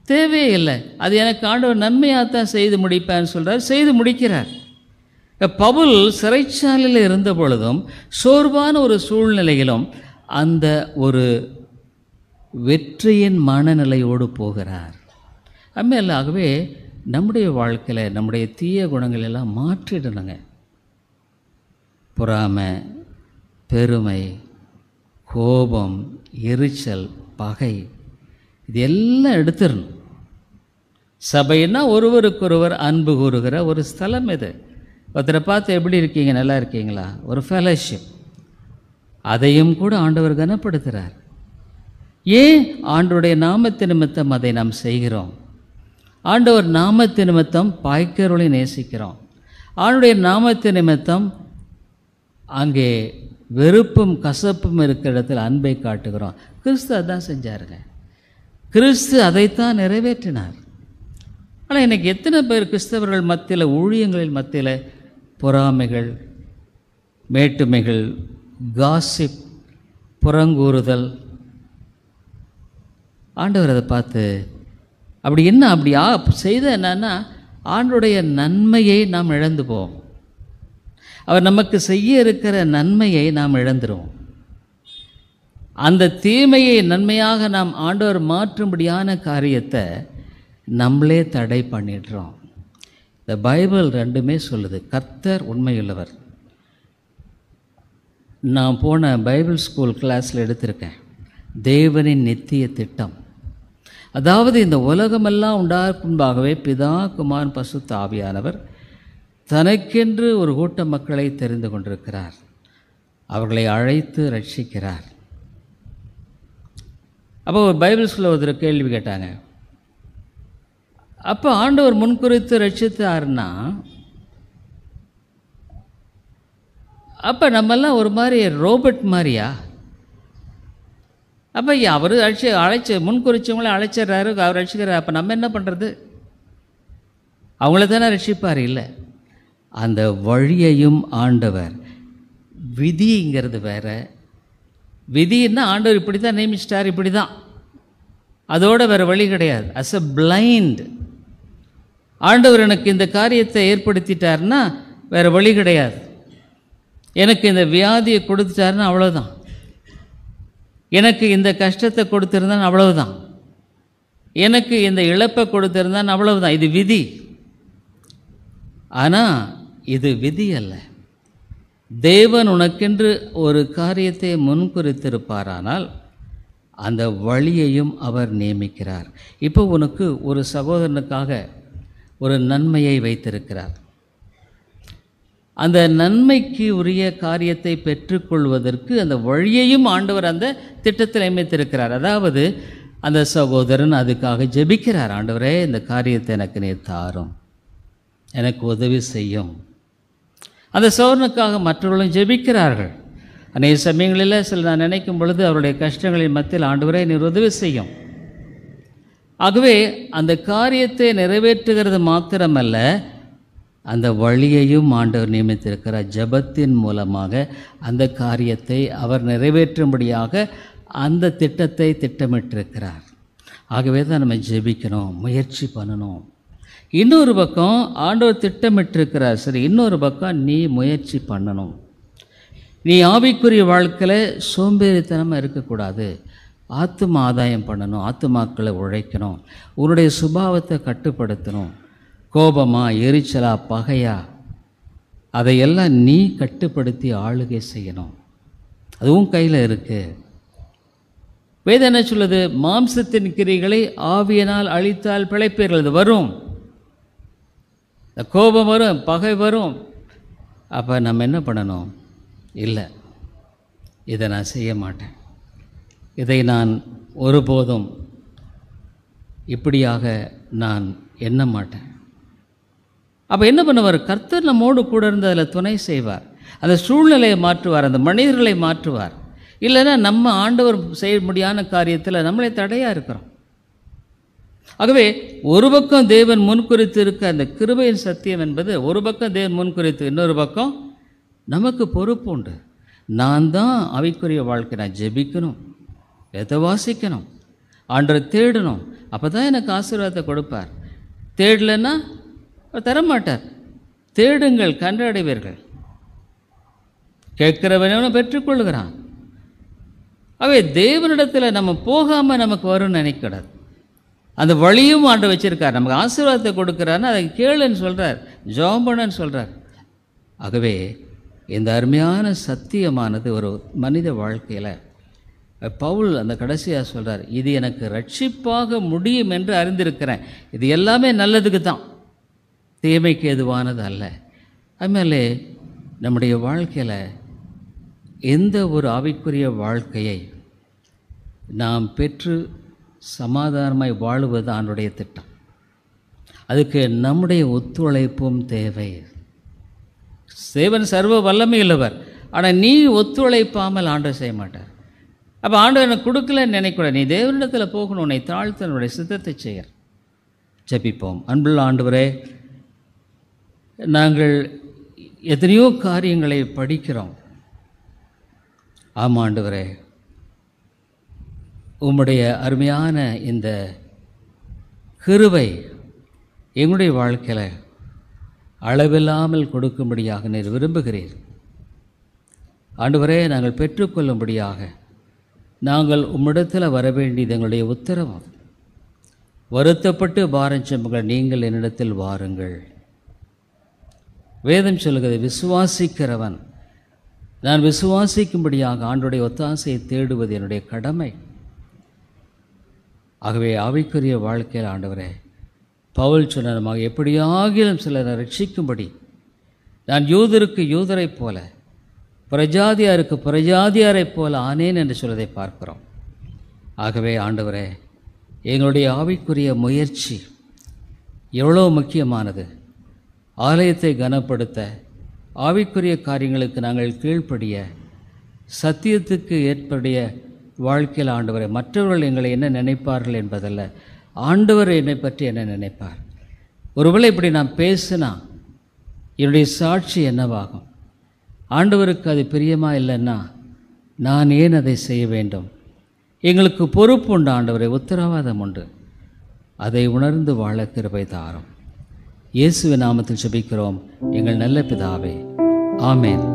தேவையே இல்லை. அது எனக்கு ஆண்டவர் நன்மையாகத்தான் செய்து முடிப்பேன்னு சொல்கிறார், செய்து முடிக்கிறார். பவுல் சிறைச்சாலையில் இருந்த பொழுதும் சோர்வான ஒரு சூழ்நிலையிலும் அந்த ஒரு வெற்றியின் மனநிலையோடு போகிறார். ஆகவே நம்முடைய வாழ்க்கையில் நம்முடைய தீய குணங்கள் எல்லாம் மாற்றிடணுங்க. பொறாமை, பெருமை, கோபம், எரிச்சல், பகை, இது எல்லாம் எடுத்துடணும். சபைன்னா ஒருவருக்கொருவர் அன்பு கூறுகிற ஒரு ஸ்தலம் இது. ஒருத்தரை பார்த்து எப்படி இருக்கீங்க, நல்லா இருக்கீங்களா, ஒரு ஃபெலோஷிப். அதையும் கூட ஆண்டவர் கனப்படுத்துகிறார். ஏன் ஆண்டவருடைய நாமத்து நிமித்தம் அதை நாம் செய்கிறோம். ஆண்டவர் நாமத்து நிமித்தம் பாய்க்கிறவர்களை நேசிக்கிறோம். ஆண்டவருடைய நாமத்து நிமித்தம் அங்கே வெறுப்பும் கசப்பும் இருக்கிற இடத்துல அன்பை காட்டுகிறோம். கிறிஸ்து அதான் செஞ்சாருங்க. கிறிஸ்து அதைத்தான் நிறைவேற்றினார். ஆனால் இன்றைக்கி எத்தனை பேர் கிறிஸ்தவர்கள் மத்தியில், ஊழியங்களில் மத்தியில் பொறாமைகள், மேட்டுமைகள், காசிப், புறங்கூறுதல். ஆண்டவர் அதை பார்த்து அப்படி என்ன அப்படி செய்த என்னன்னா ஆண்டுடைய நன்மையை நாம் இழந்து போவோம். அவர் நமக்கு செய்ய இருக்கிற நன்மையை நாம் இழந்துருவோம். அந்த தீமையை நன்மையாக நாம் ஆண்டவர் மாற்றும்படியான காரியத்தை நம்மளே தடை பண்ணிடுறோம். இந்த பைபிள் ரெண்டுமே சொல்லுது, கர்த்தர் உண்மையுள்ளவர். நான் போன பைபிள் ஸ்கூல் கிளாஸில் எடுத்திருக்கேன், தேவனின் நித்திய திட்டம். அதாவது இந்த உலகமெல்லாம் உண்டாக்கும்பாகவே பிதா குமாரன் பரிசுத்த ஆவியானவர் தனக்கென்று ஒரு கூட்ட மக்களை தெரிந்து கொண்டிருக்கிறார். அவர்களை அழைத்து ரட்சிக்கிறார். அப்போ ஒரு பைபிள் ஸ்கூலில் ஒருத்தர் கேள்வி கேட்டாங்க, அப்போ ஆண்டவர் முன்குறித்து ரட்சித்தார்னா அப்போ நம்மெல்லாம் ஒரு மாதிரி ரோபோட் மாதிரியா? அப்போ அவர் அழைச்சி முன்குறிச்சவங்கள அழைச்சிட்றாரு, அவர் ரட்சிக்கிறார், அப்போ நம்ம என்ன பண்ணுறது? அவங்கள தானே ரட்சிப்பார்? இல்லை, அந்த வழியையும் ஆண்டவர், விதிங்கிறது வேற. விதின்னா ஆண்டவர் இப்படி தான் நியமிச்சிட்டார், இப்படி தான், அதோட வேறு வழி கிடையாது. அஸ் அ பிளைண்ட் ஆண்டவர் எனக்கு இந்த காரியத்தை ஏற்படுத்திட்டார்னா வேறு வழி கிடையாது. எனக்கு இந்த வியாதியை கொடுத்துட்டாருன்னா அவ்வளோதான், எனக்கு இந்த கஷ்டத்தை கொடுத்துருந்தான் அவ்வளவுதான், எனக்கு இந்த இழப்பை கொடுத்துருந்தான் அவ்வளவுதான். இது விதி. ஆனால் இது விதி அல்ல. தேவன் உனக்கென்று ஒரு காரியத்தை முன்குறித்திருப்பாரானால் அந்த வழியையும் அவர் நியமிக்கிறார். இப்போ உனக்கு ஒரு சகோதரனுக்காக ஒரு நன்மையை வைத்திருக்கிறார். அந்த நன்மைக்கு உரிய காரியத்தை பெற்றுக்கொள்வதற்கு அந்த வழியையும் ஆண்டவர் அந்த திட்டத்தில் அமைத்திருக்கிறார். அதாவது அந்த சகோதரன் அதுக்காக ஜெபிக்கிறார், ஆண்டவரே இந்த காரியத்தை எனக்கு நீர் தாரும், எனக்கு உதவி செய்யும். அந்த சகோதரனுக்காக மற்றவர்களும் ஜெபிக்கிறார்கள். அநேக சமயங்களில் சில நான் நினைக்கும் பொழுது அவருடைய கஷ்டங்களின் மத்தியில் ஆண்டவரே நீர் உதவி செய்யும். ஆகவே அந்த காரியத்தை நிறைவேற்றுகிறது மாத்திரமல்ல, அந்த வழியையும் ஆண்டவர் நியமித்திருக்கிறார். ஜெபத்தின் மூலமாக அந்த காரியத்தை அவர் நிறைவேற்றும்படியாக அந்த திட்டத்தை திட்டமிட்டிருக்கிறார். ஆகவே தான் நம்ம ஜெபிக்கணும், முயற்சி பண்ணணும். இன்னொரு பக்கம் ஆண்டவர் திட்டமிட்டிருக்கிறார், சரி, இன்னொரு பக்கம் நீ முயற்சி பண்ணணும். நீ ஆவிக்குரிய வாழ்க்கையில் சோம்பேறித்தனமாக இருக்கக்கூடாது. ஆத்தும ஆதாயம் பண்ணணும், ஆத்துமாக்களை உழைக்கணும், உன்னுடைய சுபாவத்தை கட்டுப்படுத்தணும். கோபமா, எரிச்சலா, பகையா, அதையெல்லாம் நீ கட்டுப்படுத்தி ஆளுகை செய்யணும். அதுவும் கையில் இருக்குது. வேதம் என்ன சொல்லுது? மாம்சத்தின் கிரிகளை ஆவியினால் அழித்தால் பிழைப்பீர்கள். அது வரும், கோபம் வரும், பகை வரும். அப்போ நம்ம என்ன பண்ணணும்? இல்லை, இதை நான் செய்ய மாட்டேன், இதை நான் ஒருபோதும் இப்படியாக நான் எண்ண மாட்டேன். அப்போ என்ன பண்ணுவார்? கர்த்தர் நம்மோடு கூட இருந்து அதில் துணை செய்வார், அந்த சூழ்நிலையை மாற்றுவார், அந்த மனிதர்களை மாற்றுவார். இல்லைன்னா நம்ம ஆண்டவர் செய்ய முடியாத காரியத்தில் நம்மளே தடையாக இருக்கிறோம். ஆகவே ஒரு பக்கம் தேவன் முன்குறித்து இருக்க அந்த கிருபையின் சத்தியம் என்பது ஒரு பக்கம் தேவன் முன்குறித்து, இன்னொரு பக்கம் நமக்கு பொறுப்பு உண்டு. நான் தான் ஆவிக்குரிய வாழ்க்கை, நான் ஜெபிக்கணும், எதை வாசிக்கணும், ஆண்டவரை தேடணும், அப்போ தான் எனக்கு ஆசீர்வாதத்தை கொடுப்பார். தேடலைன்னா தரமாட்டார். தேடுங்கள், கண்டடைவீர்கள், கேட்கிறவனும் பெற்றுக்கொள்கிறான். அவை தேவனிடத்தில் நம்ம போகாமல் நமக்கு வரும்னு நினைக்கூடாது. அந்த வழியும் ஆண்டு வச்சிருக்கார், நமக்கு ஆசீர்வாதத்தை கொடுக்குறாருன்னு அதை கேளுன்னு சொல்கிறார், ஜெபம் பண்ணுன்னு சொல்கிறார். ஆகவே இந்த அருமையான சத்தியமானது ஒரு மனித வாழ்க்கையில் பவுல் அந்த கடைசியாக சொல்கிறார், இது எனக்கு ரட்சிப்பாக முடியும் என்று அறிந்திருக்கிறேன். இது எல்லாமே நல்லதுக்கு தான், தீமைக்கு எதுவானது அல்ல. அதுமாதிரி நம்முடைய வாழ்க்கையில் எந்த ஒரு ஆவிக்குரிய வாழ்க்கையை நாம் பெற்று சமாதானமாய் வாழுவது ஆண்டுடைய திட்டம். அதுக்கு நம்முடைய ஒத்துழைப்பும் தேவை. தேவன் சர்வ வல்லமை உள்ளவர், ஆனால் நீ ஒத்துழைப்பாமல் ஆண்டவர் செய்ய மாட்டார். அப்போ ஆண்டவர் எனக்கு கொடுக்கலன்னு நினைக்கூடாது, நீ தேவனிடத்தில் போகணும், உன்னை தாழ்த்த என்னுடைய சித்தத்தை செய்ய. ஜெபிப்போம். அன்புள்ள ஆண்டவரே, நாங்கள் எத்தனையோ காரியங்களை படிக்கிறோம். ஆமாம் ஆண்டவரே, உம்முடைய அருமையான இந்த கிருபை எங்களுடைய வாழ்க்கையில் அளவில்லாமல் கொடுக்கும்படியாக நீர் விரும்புகிறீர். ஆண்டவரே, நாங்கள் பெற்றுக்கொள்ளும்படியாக நாங்கள் உம்மிடத்தில் வர வேண்டியது எங்களுடைய உத்தரவு. வருத்தப்பட்டு பாரம் சுமங்கள் நீங்கள் என்னிடத்தில் வாருங்கள். வேதம் சொல்லுகிறது, விசுவாசிக்கிறவன், நான் விசுவாசிக்கும்படியாக ஆண்டுடைய ஒத்தாசையை தேடுவது என்னுடைய கடமை. ஆகவே ஆவிக்குரிய வாழ்க்கையில் ஆண்டவரே, பவுல் சொன்னமாக எப்படியாகிலும் சிலரை ரட்சிக்கும்படி நான் யூதருக்கு யூதரைப் போல பிரஜாதியாருக்கு பிரஜாதியாரைப் போல ஆனேன் என்று சொல்வதை பார்க்கிறோம். ஆகவே ஆண்டவரே, எங்களுடைய ஆவிக்குரிய முயற்சி எவ்வளோ முக்கியமானது. ஆலயத்தை கனப்படுத்த, ஆவிக்குரிய காரியங்களுக்கு நாங்கள் கீழ்ப்படிய, சத்தியத்துக்கு ஏற்படைய வாழ்க்கையில் ஆண்டவரை மற்றவர்கள் எங்களை என்ன நினைப்பார்கள் என்பதல்ல, ஆண்டவர் என்னை பற்றி என்ன நினைப்பார். ஒருவேளை இப்படி நான் பேசினா என்னுடைய சாட்சி என்னவாகும்? ஆண்டவருக்கு அது பிரியமாக இல்லைன்னா நான் ஏன் அதை செய்ய வேண்டும்? எங்களுக்கு பொறுப்பு உண்டு ஆண்டவரை, உத்தரவாதம் உண்டு. அதை உணர்ந்து வாழ கிருபை தாரும். இயேசுவின் நாமத்தில் ஜெபிக்கிறோம் எங்கள் நல்ல பிதாவே, ஆமென்.